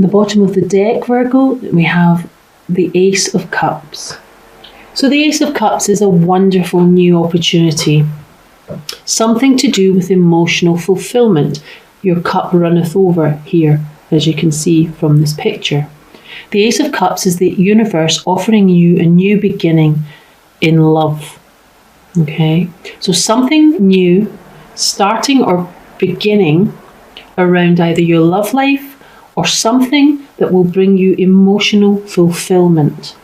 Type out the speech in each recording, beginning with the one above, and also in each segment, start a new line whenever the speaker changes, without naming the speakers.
the bottom of the deck, Virgo, we have the Ace of Cups. So the Ace of Cups is a wonderful new opportunity, something to do with emotional fulfillment. Your cup runneth over here, as you can see from this picture. The Ace of Cups is the universe offering you a new beginning in love. Okay, so something new starting or beginning around either your love life or something that will bring you emotional fulfillment.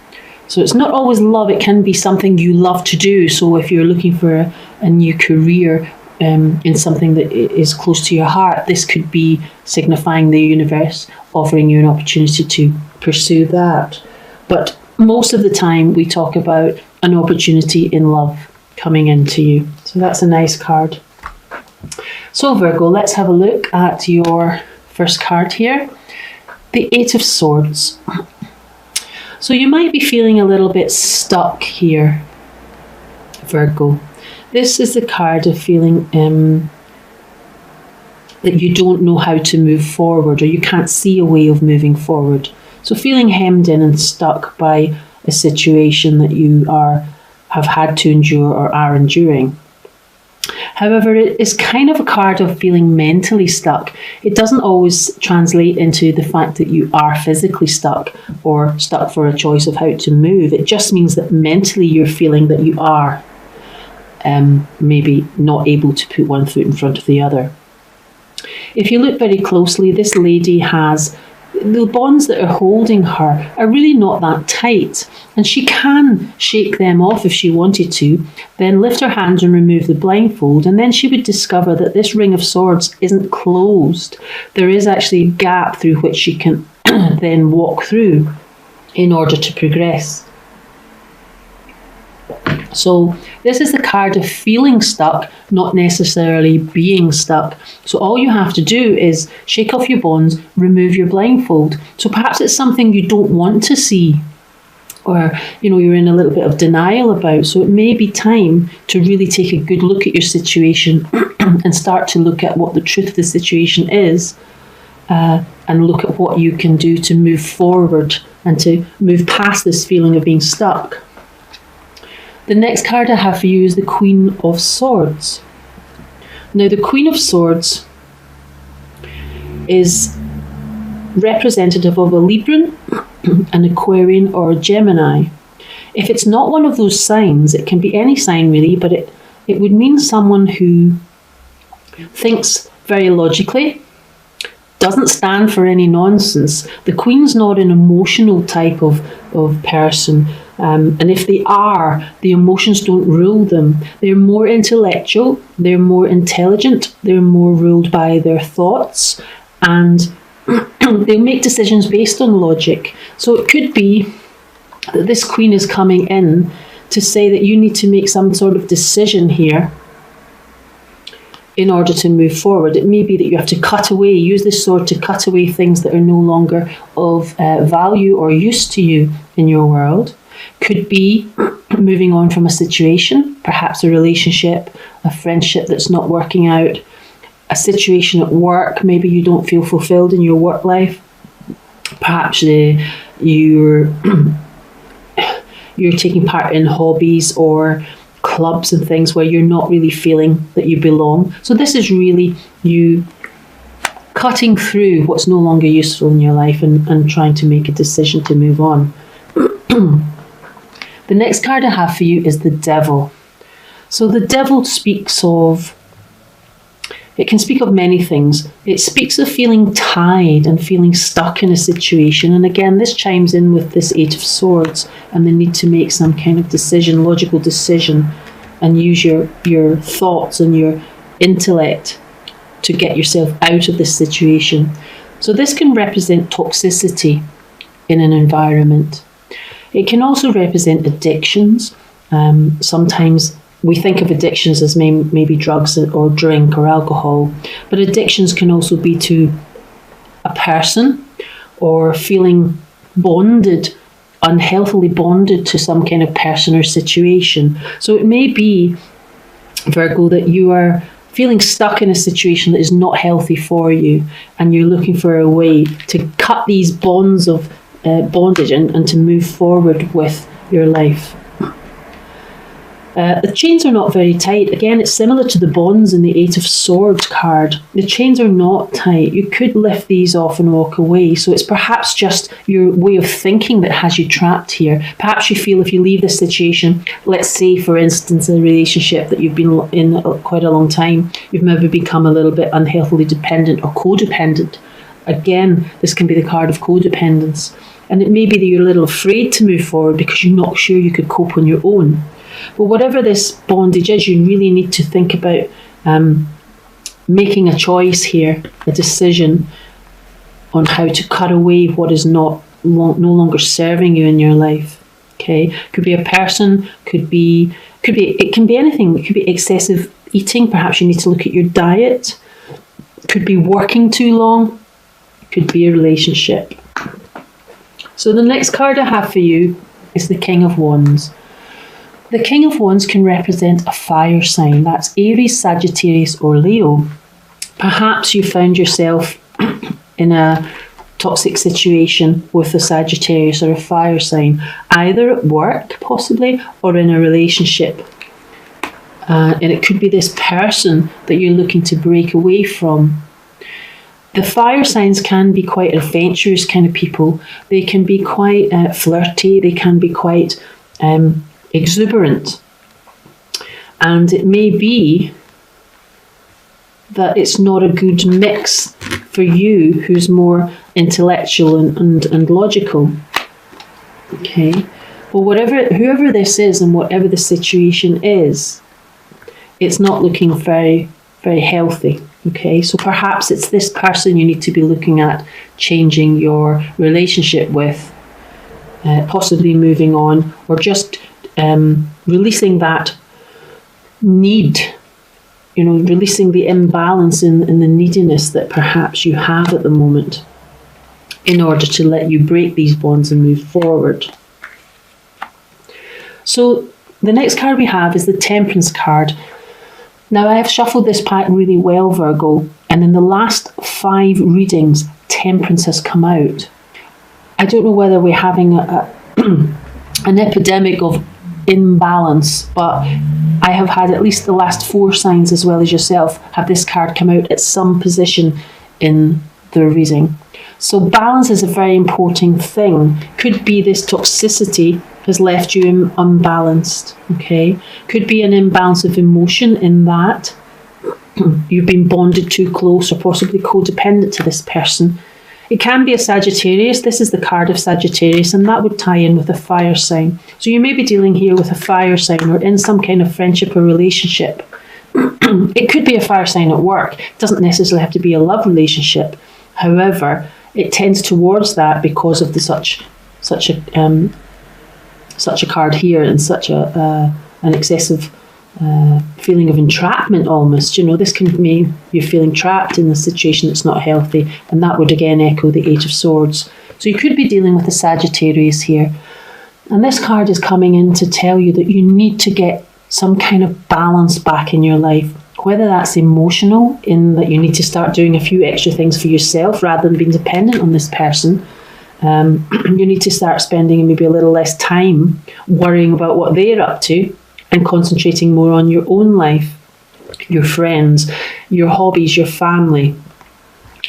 So it's not always love, it can be something you love to do. So if you're looking for a new career in something that is close to your heart, this could be signifying the universe offering you an opportunity to pursue that. But most of the time we talk about an opportunity in love coming into you. So that's a nice card. So Virgo, let's have a look at your first card here, the Eight of Swords. So you might be feeling a little bit stuck here, Virgo. This is the card of feeling that you don't know how to move forward, or you can't see a way of moving forward. So feeling hemmed in and stuck by a situation that you have had to endure or are enduring. However, it is kind of a card of feeling mentally stuck. It doesn't always translate into the fact that you are physically stuck or stuck for a choice of how to move. It just means that mentally you're feeling that you are maybe not able to put one foot in front of the other. If you look very closely, this lady has the bonds that are holding her are really not that tight, and she can shake them off if she wanted to, then lift her hands and remove the blindfold, and then she would discover that this Ring of Swords isn't closed. There is actually a gap through which she can then walk through in order to progress. So this is the card of feeling stuck, not necessarily being stuck. So all you have to do is shake off your bonds, remove your blindfold. So perhaps it's something you don't want to see, or you're in a little bit of denial about. So it may be time to really take a good look at your situation and start to look at what the truth of the situation is, and look at what you can do to move forward and to move past this feeling of being stuck. The next card I have for you is the Queen of Swords. Now, the Queen of Swords is representative of a Libran, an Aquarian, or a Gemini. If it's not one of those signs, it can be any sign really, but it would mean someone who thinks very logically, doesn't stand for any nonsense. The Queen's not an emotional type of person. And if they are, the emotions don't rule them. They're more intellectual, they're more intelligent, they're more ruled by their thoughts, and they'll make decisions based on logic. So it could be that this Queen is coming in to say that you need to make some sort of decision here in order to move forward. It may be that you have to cut away, use this sword to cut away things that are no longer of value or use to you in your world. Could be moving on from a situation, perhaps a relationship, a friendship that's not working out, a situation at work. Maybe you don't feel fulfilled in your work life. Perhaps you're taking part in hobbies or clubs and things where you're not really feeling that you belong. So this is really you cutting through what's no longer useful in your life and trying to make a decision to move on. The next card I have for you is the Devil. So the Devil it can speak of many things. It speaks of feeling tied and feeling stuck in a situation. And again, this chimes in with this Eight of Swords and the need to make some kind of decision, logical decision, and use your thoughts and your intellect to get yourself out of this situation. So this can represent toxicity in an environment. It can also represent addictions. Sometimes we think of addictions as maybe drugs or drink or alcohol, but addictions can also be to a person or feeling bonded, unhealthily bonded to some kind of person or situation. So it may be, Virgo, that you are feeling stuck in a situation that is not healthy for you, and you're looking for a way to cut these bonds of bondage and to move forward with your life. The chains are not very tight. Again, it's similar to the bonds in the Eight of Swords card. The chains are not tight. You could lift these off and walk away. So it's perhaps just your way of thinking that has you trapped here. Perhaps you feel if you leave this situation, let's say, for instance, a relationship that you've been in quite a long time, you've maybe become a little bit unhealthily dependent or codependent. Again, this can be the card of codependence. And it may be that you're a little afraid to move forward because you're not sure you could cope on your own. But whatever this bondage is, you really need to think about making a choice here, a decision on how to cut away what is no longer serving you in your life. Okay, could be a person, it can be anything. It could be excessive eating. Perhaps you need to look at your diet. Could be working too long. Could be a relationship. So the next card I have for you is the King of Wands. The King of Wands can represent a fire sign. That's Aries, Sagittarius or Leo. Perhaps you found yourself in a toxic situation with a Sagittarius or a fire sign, either at work possibly or in a relationship. And it could be this person that you're looking to break away from. The fire signs can be quite adventurous kind of people. They can be quite flirty. They can be quite exuberant. And it may be that it's not a good mix for you who's more intellectual and logical. Okay. Well, whoever this is and whatever the situation is, it's not looking very, very healthy. Okay, so perhaps it's this person you need to be looking at changing your relationship with, possibly moving on, or just releasing that need, releasing the imbalance in the neediness that perhaps you have at the moment in order to let you break these bonds and move forward. So the next card we have is the Temperance card. Now, I have shuffled this pack really well, Virgo, and in the last 5 readings, Temperance has come out. I don't know whether we're having an epidemic of imbalance, but I have had at least the last 4 signs, as well as yourself, have this card come out at some position in the reading. So balance is a very important thing. Could be this toxicity has left you unbalanced, okay? Could be an imbalance of emotion in that you've been bonded too close or possibly codependent to this person. It can be a Sagittarius. This is the card of Sagittarius, and that would tie in with a fire sign. So you may be dealing here with a fire sign or in some kind of friendship or relationship. It could be a fire sign at work. It doesn't necessarily have to be a love relationship. However, it tends towards that because of such a card here and such an excessive feeling of entrapment almost. This can mean you're feeling trapped in a situation that's not healthy, and that would again echo the Eight of Swords. So you could be dealing with a Sagittarius here. And this card is coming in to tell you that you need to get some kind of balance back in your life, whether that's emotional, in that you need to start doing a few extra things for yourself rather than being dependent on this person. You need to start spending maybe a little less time worrying about what they're up to and concentrating more on your own life, your friends, your hobbies, your family,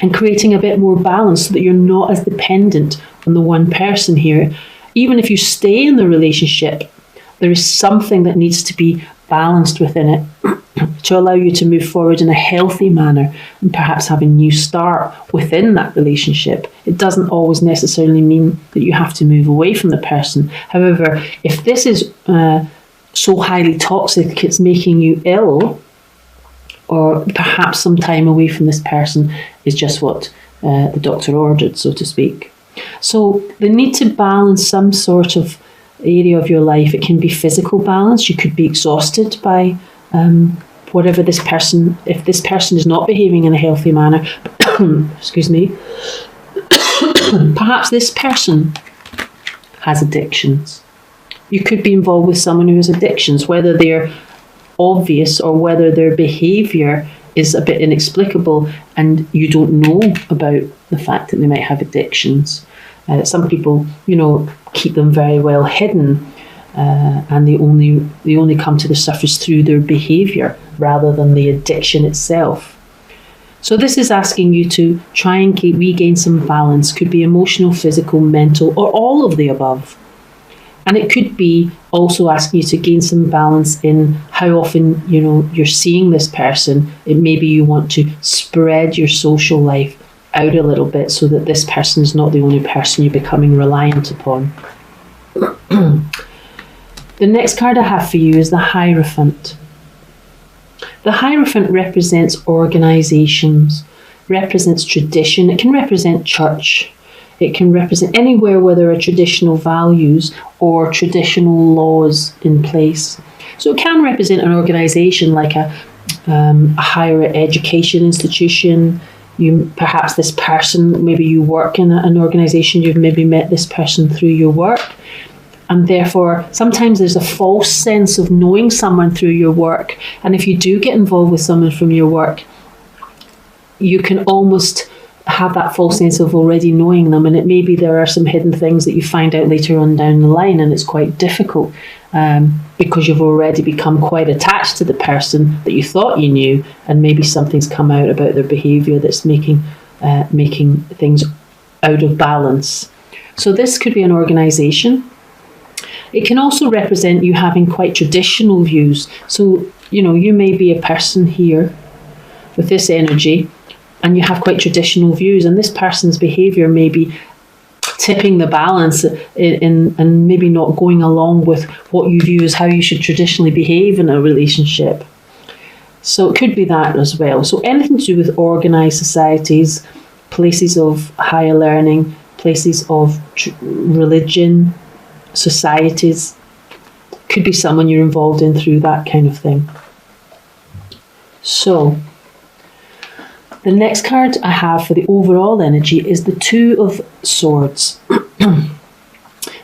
and creating a bit more balance so that you're not as dependent on the one person here. Even if you stay in the relationship, there is something that needs to be balanced within it to allow you to move forward in a healthy manner and perhaps have a new start within that relationship. It doesn't always necessarily mean that you have to move away from the person. However, if this is so highly toxic it's making you ill, or perhaps some time away from this person is just what the doctor ordered, so to speak. So the need to balance some sort of area of your life. It can be physical balance. You could be exhausted by whatever this person, if this person is not behaving in a healthy manner. Excuse me. Perhaps this person has addictions. You could be involved with someone who has addictions, whether they're obvious or whether their behaviour is a bit inexplicable and you don't know about the fact that they might have addictions. Some people, keep them very well hidden, and they only come to the surface through their behaviour rather than the addiction itself. So this is asking you to try and regain some balance. Could be emotional, physical, mental, or all of the above. And it could be also asking you to gain some balance in how often, you're seeing this person. It maybe you want to spread your social life out a little bit so that this person is not the only person you're becoming reliant upon. The next card I have for you is the Hierophant. The Hierophant represents organisations, represents tradition. It can represent church. It can represent anywhere where there are traditional values or traditional laws in place. So it can represent an organisation like a higher education institution. Perhaps this person, maybe you work in an organisation, you've maybe met this person through your work. And therefore, sometimes there's a false sense of knowing someone through your work. And if you do get involved with someone from your work, you can almost have that false sense of already knowing them. And it may be there are some hidden things that you find out later on down the line, and it's quite difficult because you've already become quite attached to the person that you thought you knew, and maybe something's come out about their behaviour that's making things out of balance. So this could be an organisation. It can also represent you having quite traditional views. So, you may be a person here with this energy and you have quite traditional views, and this person's behaviour may be tipping the balance and maybe not going along with what you view as how you should traditionally behave in a relationship. So it could be that as well. So anything to do with organised societies, places of higher learning, places of religion, societies, could be someone you're involved in through that kind of thing. So the next card I have for the overall energy is the Two of Swords.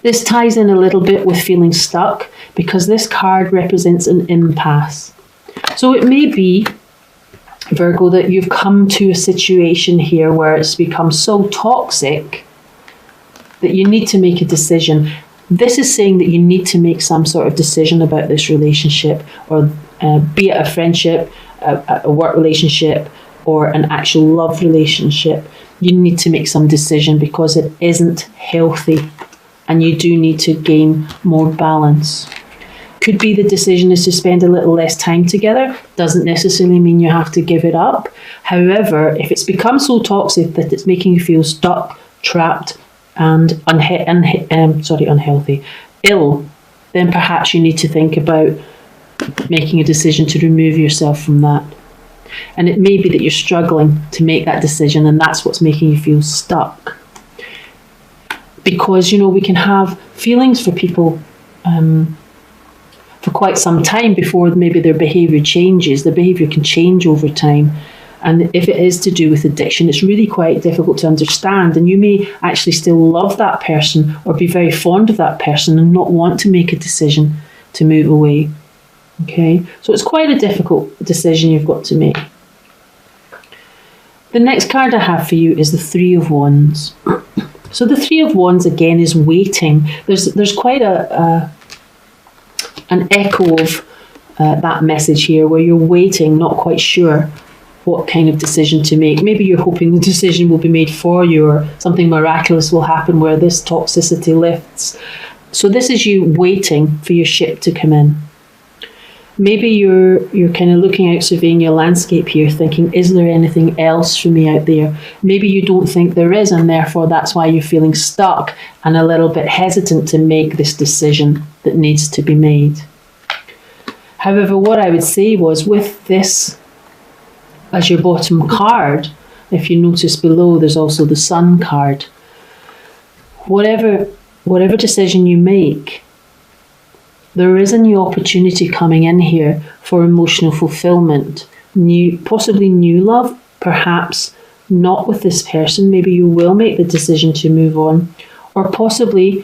This ties in a little bit with feeling stuck because this card represents an impasse. So it may be, Virgo, that you've come to a situation here where it's become so toxic that you need to make a decision. This is saying that you need to make some sort of decision about this relationship, or be it a friendship, a work relationship, or an actual love relationship. You need to make some decision because it isn't healthy and you do need to gain more balance. Could be the decision is to spend a little less time together. Doesn't necessarily mean you have to give it up. However, if it's become so toxic that it's making you feel stuck, trapped, and unhealthy, ill, then perhaps you need to think about making a decision to remove yourself from that. And it may be that you're struggling to make that decision, and that's what's making you feel stuck. Because, we can have feelings for people for quite some time before maybe their behaviour changes. Their behaviour can change over time. And if it is to do with addiction, it's really quite difficult to understand. And you may actually still love that person or be very fond of that person and not want to make a decision to move away. Okay, so it's quite a difficult decision you've got to make. The next card I have for you is the Three of Wands. So the Three of Wands again is waiting. There's quite an echo of that message here, where you're waiting, not quite sure what kind of decision to make. Maybe you're hoping the decision will be made for you, or something miraculous will happen where this toxicity lifts. So this is you waiting for your ship to come in. Maybe you're kind of looking out, surveying your landscape here, thinking, is there anything else for me out there? Maybe you don't think there is, and therefore that's why you're feeling stuck and a little bit hesitant to make this decision that needs to be made. However, what I would say was, with this as your bottom card, if you notice below, there's also the Sun card. Whatever decision you make, there is a new opportunity coming in here for emotional fulfillment, possibly new love, perhaps not with this person. Maybe you will make the decision to move on, or possibly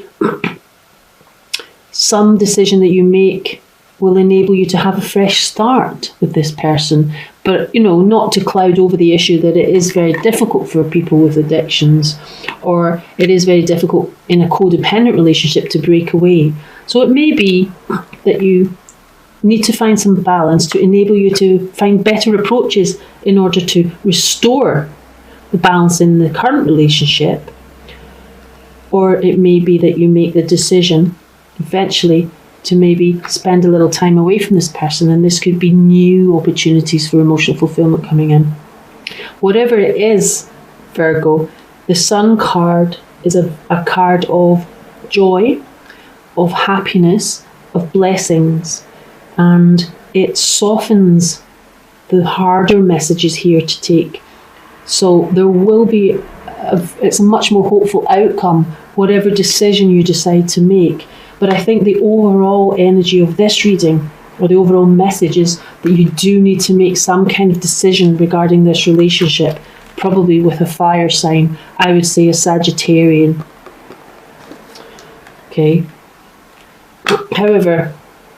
some decision that you make will enable you to have a fresh start with this person. But, not to cloud over the issue that it is very difficult for people with addictions, or it is very difficult in a codependent relationship to break away. So it may be that you need to find some balance to enable you to find better approaches in order to restore the balance in the current relationship. Or it may be that you make the decision eventually to maybe spend a little time away from this person, and this could be new opportunities for emotional fulfillment coming in. Whatever it is, Virgo, the Sun card is a card of joy, of happiness, of blessings, and it softens the harder messages here to take. So there will be, it's a much more hopeful outcome, whatever decision you decide to make. But I think the overall energy of this reading, or the overall message, is that you do need to make some kind of decision regarding this relationship, probably with a fire sign. I would say a Sagittarian. Okay. However,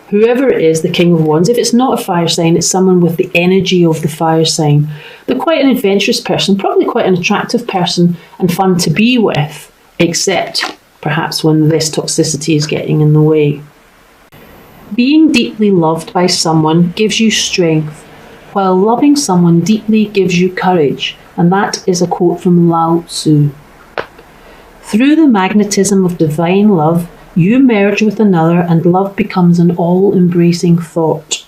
whoever it is, the King of Wands, if it's not a fire sign, it's someone with the energy of the fire sign. They're quite an adventurous person, probably quite an attractive person and fun to be with, except perhaps when this toxicity is getting in the way. Being deeply loved by someone gives you strength, while loving someone deeply gives you courage. And that is a quote from Lao Tzu. Through the magnetism of divine love, you merge with another, and love becomes an all-embracing thought.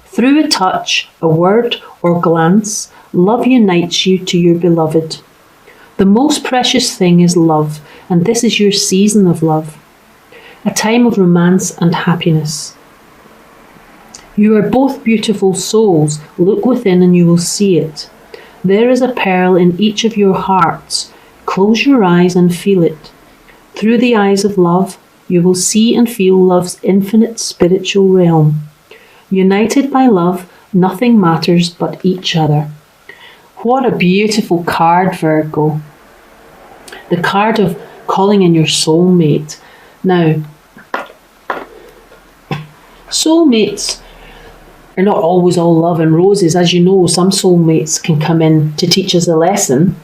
Through a touch, a word, or glance, love unites you to your beloved. The most precious thing is love, and this is your season of love, a time of romance and happiness. You are both beautiful souls. Look within and you will see it. There is a pearl in each of your hearts. Close your eyes and feel it. Through the eyes of love, you will see and feel love's infinite spiritual realm. United by love, nothing matters but each other. What a beautiful card, Virgo. The card of calling in your soulmate. Now, soulmates are not always all love and roses. As you know, some soulmates can come in to teach us a lesson,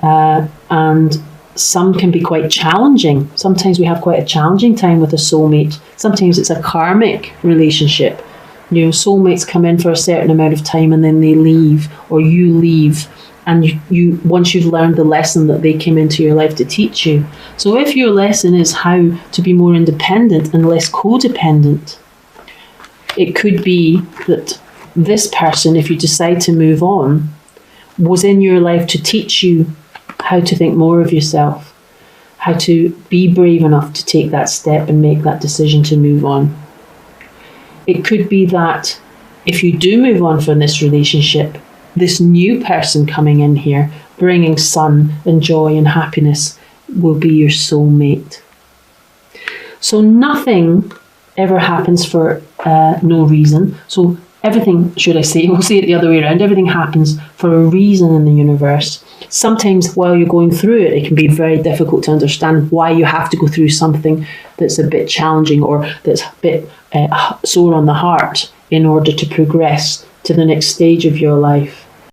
and some can be quite challenging. Sometimes we have quite a challenging time with a soulmate. Sometimes it's a karmic relationship. Soulmates come in for a certain amount of time and then they leave, or you leave, and you once you've learned the lesson that they came into your life to teach you. So if your lesson is how to be more independent and less codependent, it could be that this person, if you decide to move on, was in your life to teach you how to think more of yourself, how to be brave enough to take that step and make that decision to move on. It could be that if you do move on from this relationship, this new person coming in here, bringing sun and joy and happiness, will be your soulmate. So nothing ever happens for no reason. So everything, should I say, we'll say it the other way around, everything happens for a reason in the universe. Sometimes while you're going through it, it can be very difficult to understand why you have to go through something that's a bit challenging or that's a bit sore on the heart in order to progress to the next stage of your life.